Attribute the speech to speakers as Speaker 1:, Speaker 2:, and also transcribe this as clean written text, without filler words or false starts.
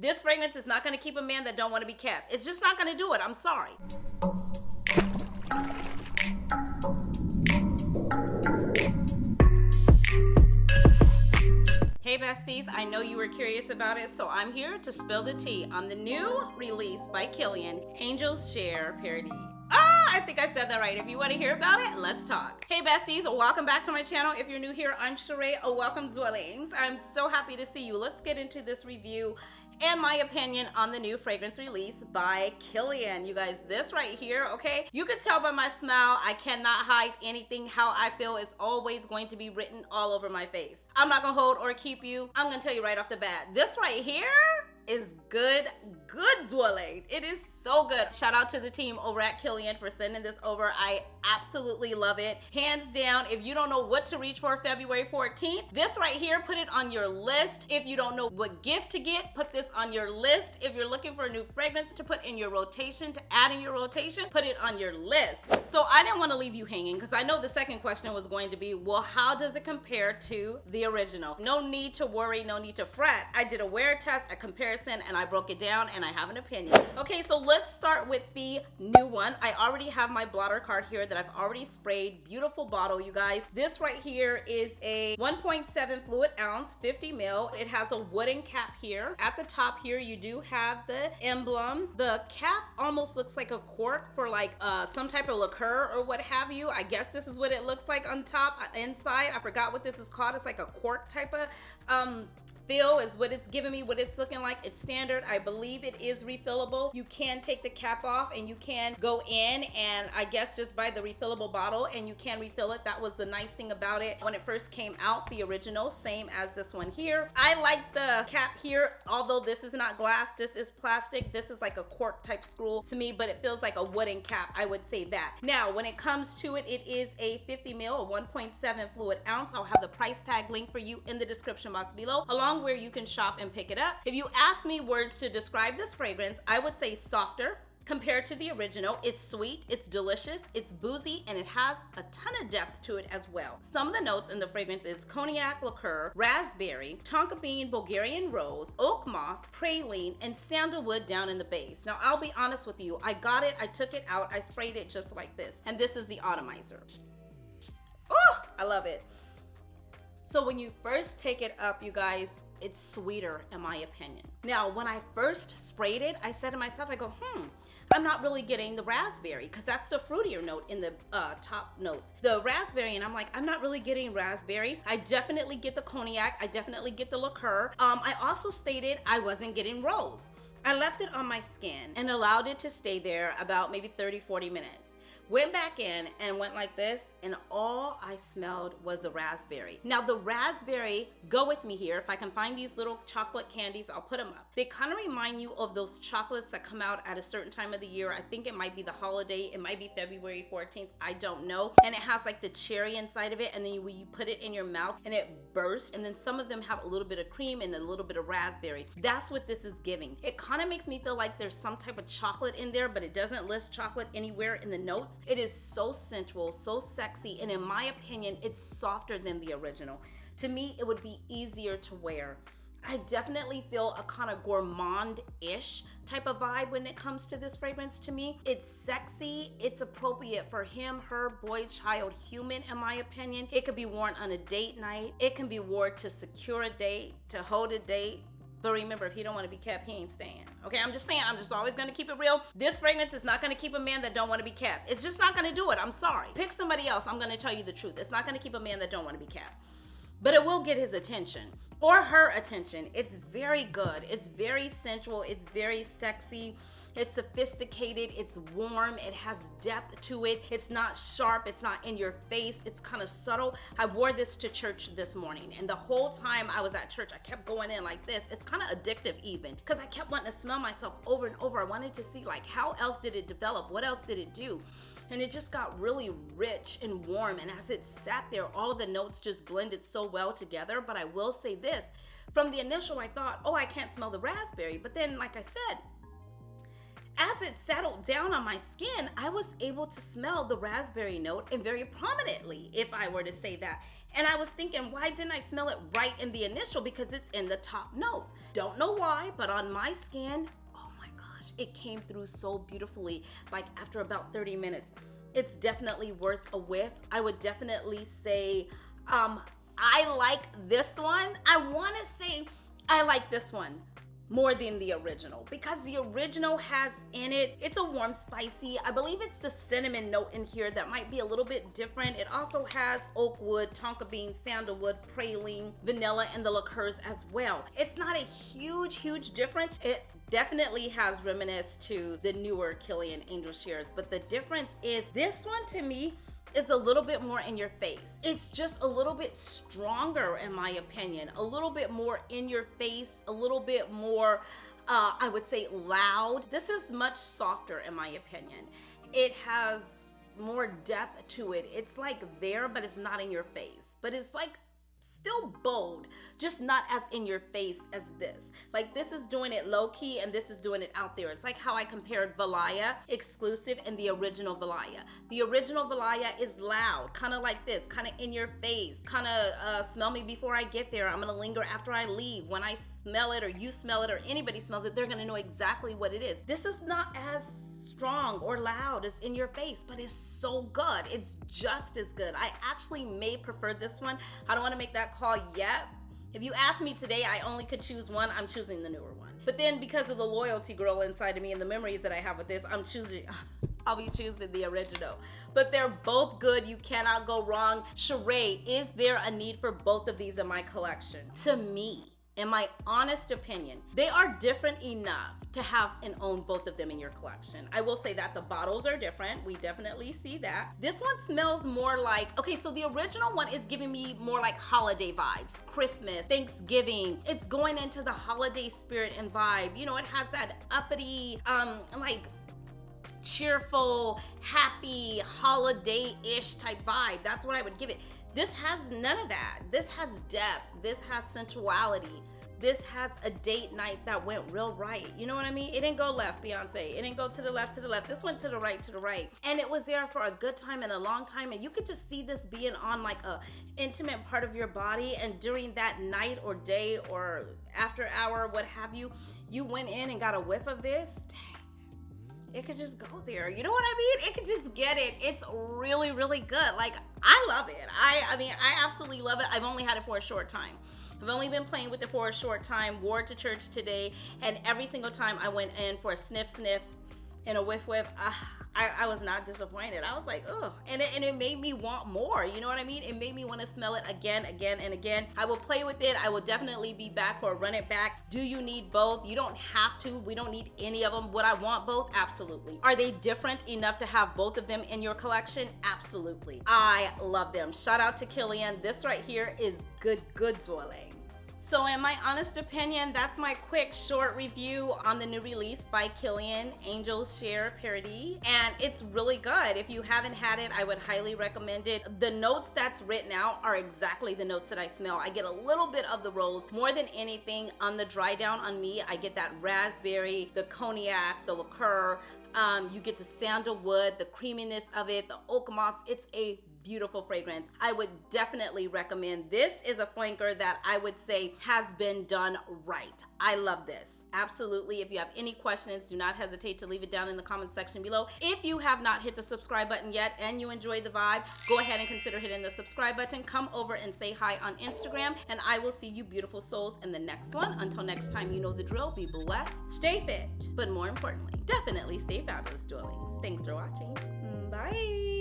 Speaker 1: This fragrance is not going to keep a man that don't want to be kept. It's just not going to do it. I'm sorry. Hey besties, I know you were curious about it, so I'm here to spill the tea on the new release by Kilian, Angels Share Paradis. I think I said that right. If you want to hear about it, let's talk. Hey besties, welcome back to my channel. If you're new here, I'm Cheraye. Welcome dwellings. I'm so happy to see you. Let's get into this review and my opinion on the new fragrance release by Kilian. You guys, this right here, okay? You can tell by my smile, I cannot hide anything. How I feel is always going to be written all over my face. I'm not gonna hold or keep you. I'm gonna tell you right off the bat, this right here is good dwelling. It is so good. Shout out to the team over at Kilian for sending this over. I absolutely love it. Hands down, if you don't know what to reach for February 14th, this right here, put it on your list. If you don't know what gift to get, put this on your list. If you're looking for a new fragrance to put in your rotation, to add in your rotation, put it on your list. So I didn't want to leave you hanging because I know the second question was going to be, well, how does it compare to the original? No need to worry, no need to fret. I did a wear test, a comparison, and I broke it down and I have an opinion. Okay, so let's start with the new one. I already have my blotter card here that I've already sprayed. Beautiful bottle, you guys. This right here is a 1.7 fluid ounce, 50 ml. It has a wooden cap here. At the top here, you do have the emblem. The cap almost looks like a cork for like some type of liqueur or what have you. I guess this is what it looks like on top. Inside, I forgot what this is called. It's like a cork type of feel is what it's giving me, what it's looking like. It's standard. I believe it is refillable. You can take the cap off and you can go in and I guess just buy the refillable bottle and you can refill it. That was the nice thing about it. When it first came out, the original, same as this one here. I like the cap here, although this is not glass, this is plastic. This is like a cork type screw to me, but it feels like a wooden cap, I would say that. Now, when it comes to it, it is a 50 ml, a 1.7 fluid ounce. I'll have the price tag link for you in the description box below, along where you can shop and pick it up. If you ask me words to describe this fragrance, I would say softer compared to the original. It's sweet, it's delicious, it's boozy, and it has a ton of depth to it as well. Some of the notes in the fragrance is cognac liqueur, raspberry, tonka bean, Bulgarian rose, oak moss, praline, and sandalwood down in the base. Now, I'll be honest with you, I got it, I took it out, I sprayed it just like this, and this is the atomizer. Oh, I love it. So when you first take it up, you guys, it's sweeter in my opinion. Now, when I first sprayed it, I said to myself, I go, I'm not really getting the raspberry because that's the fruitier note in the top notes. The raspberry, and I'm like, I'm not really getting raspberry. I definitely get the cognac. I definitely get the liqueur. I also stated I wasn't getting rose. I left it on my skin and allowed it to stay there about maybe 30, 40 minutes. Went back in and went like this, and all I smelled was the raspberry. Now the raspberry, go with me here. If I can find these little chocolate candies, I'll put them up. They kind of remind you of those chocolates that come out at a certain time of the year. I think it might be the holiday. It might be February 14th. I don't know. And it has like the cherry inside of it, and then when you put it in your mouth and it bursts, and then some of them have a little bit of cream and a little bit of raspberry. That's what this is giving. It kind of makes me feel like there's some type of chocolate in there, but it doesn't list chocolate anywhere in the notes. It is so sensual, so sexy, and in my opinion, it's softer than the original. To me, it would be easier to wear. I definitely feel a kind of gourmand-ish type of vibe when it comes to this fragrance to me. It's sexy, it's appropriate for him, her, boy, child, human, in my opinion. It could be worn on a date night. It can be worn to secure a date, to hold a date. But remember, if he don't want to be kept, he ain't staying. Okay, I'm just saying, I'm just always going to keep it real. This fragrance is not going to keep a man that don't want to be kept. It's just not going to do it. I'm sorry. Pick somebody else. I'm going to tell you the truth. It's not going to keep a man that don't want to be kept. But it will get his attention or her attention. It's very good. It's very sensual. It's very sexy. It's sophisticated, it's warm, it has depth to it. It's not sharp, it's not in your face, it's kind of subtle. I wore this to church this morning, and the whole time I was at church, I kept going in like this. It's kind of addictive even, because I kept wanting to smell myself over and over. I wanted to see like, how else did it develop? What else did it do? And it just got really rich and warm, and as it sat there, all of the notes just blended so well together. But I will say this, from the initial I thought, oh, I can't smell the raspberry, but then like I said, as it settled down on my skin, I was able to smell the raspberry note, and very prominently, if I were to say that. And I was thinking, why didn't I smell it right in the initial? Because it's in the top notes. Don't know why, but on my skin, oh my gosh, it came through so beautifully, like after about 30 minutes. It's definitely worth a whiff. I would definitely say, I like this one. I want to say I like this one more than the original, because the original has in it, it's a warm spicy, I believe it's the cinnamon note in here that might be a little bit different. It also has oak wood, tonka bean, sandalwood, praline, vanilla, and the liqueurs as well. It's not a huge difference. It definitely has reminisced to the newer Kilian Angel Shares, but the difference is this one to me is a little bit more in your face. It's just a little bit stronger in my opinion, a little bit more in your face, a little bit more, I would say loud. This is much softer in my opinion. It has more depth to it. It's like there, but it's not in your face, but it's like still bold, just not as in your face as this. Like this is doing it low key and this is doing it out there. It's like how I compared Valaya exclusive and the original Valaya. The original Valaya is loud, kind of like this, kind of in your face, kind of smell me before I get there. I'm gonna linger after I leave. When I smell it or you smell it or anybody smells it, they're gonna know exactly what it is. This is not as strong or loud, it's in your face, but it's so good. It's just as good. I actually may prefer this one. I don't want to make that call yet. If you ask me today, I only could choose one, I'm choosing the newer one. But then because of the loyalty girl inside of me and the memories that I have with this, I'll be choosing the original. But they're both good. You cannot go wrong. Cheraye, is there a need for both of these in my collection? To me, in my honest opinion, they are different enough to have and own both of them in your collection. I will say that the bottles are different. We definitely see that. This one smells more like, okay, so the original one is giving me more like holiday vibes, Christmas, Thanksgiving. It's going into the holiday spirit and vibe. You know, it has that uppity, like cheerful, happy, holiday-ish type vibe. That's what I would give it. This has none of that. This has depth. This has sensuality. This has a date night that went real right. You know what I mean? It didn't go left, Beyonce. It didn't go to the left, to the left. This went to the right, to the right. And it was there for a good time and a long time. And you could just see this being on like a intimate part of your body. And during that night or day or after hour, what have you, you went in and got a whiff of this. Dang. It could just go there. You know what I mean? It could just get it. It's really good. Like, I love it. I mean, I absolutely love it. I've only had it for a short time. I've only been playing with it for a short time. Wore it to church today, and every single time I went in for a sniff and a whiff, I was not disappointed. I was like, ugh. And it made me want more. You know what I mean? It made me want to smell it again and again. I will play with it. I will definitely be back for a run it back. Do you need both? You don't have to. We don't need any of them. Would I want both? Absolutely. Are they different enough to have both of them in your collection? Absolutely. I love them. Shout out to Kilian. This right here is good, darling. So in my honest opinion, that's my quick short review on the new release by Kilian, Angel's Share Paradis. And it's really good. If you haven't had it, I would highly recommend it. The notes that's written out are exactly the notes that I smell. I get a little bit of the rose. More than anything, on the dry down on me, I get that raspberry, the cognac, the liqueur. You get the sandalwood, the creaminess of it, the oak moss. It's a beautiful fragrance. I would definitely recommend. This is a flanker that I would say has been done right. I love this. Absolutely. If you have any questions, do not hesitate to leave it down in the comment section below. If you have not hit the subscribe button yet and you enjoy the vibe, go ahead and consider hitting the subscribe button. Come over and say hi on Instagram, and I will see you beautiful souls in the next one. Until next time, you know the drill. Be blessed, stay fit, but more importantly, definitely stay fabulous, darlings. Thanks for watching. Bye.